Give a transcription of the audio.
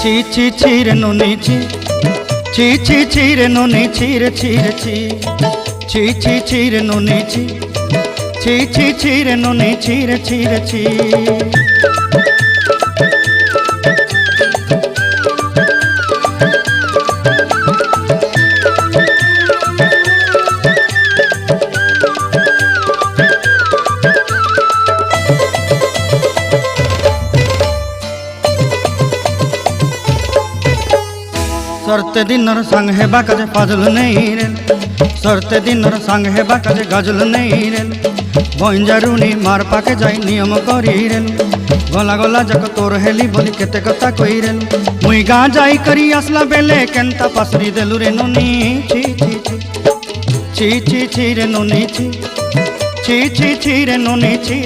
ছি ছি ছি রে নুনি ছি, ছি ছি ছি রে নুনি ছি রে ছি রে ছি, ছি ছি ছি রে নুনি ছি, ছি ছি ছি রে নুনি ছি রে ছি রে ছি। सरते दिनर संग हेबा काजे फाजल नहीं रेल, सरते दिनर संग हेबा काजे गजल नहीं रेल, बंजारुनी मार पाके जाई नियम करी रेल, गला गला जक तोर हेली बोली केते कथा कई रेल, मुई गा जाई करी असला बेले केंता पासरी देलु रे नुनी ची ची ची, ची ची ची रे नुनी ची, ची ची ची रे नुनी ची।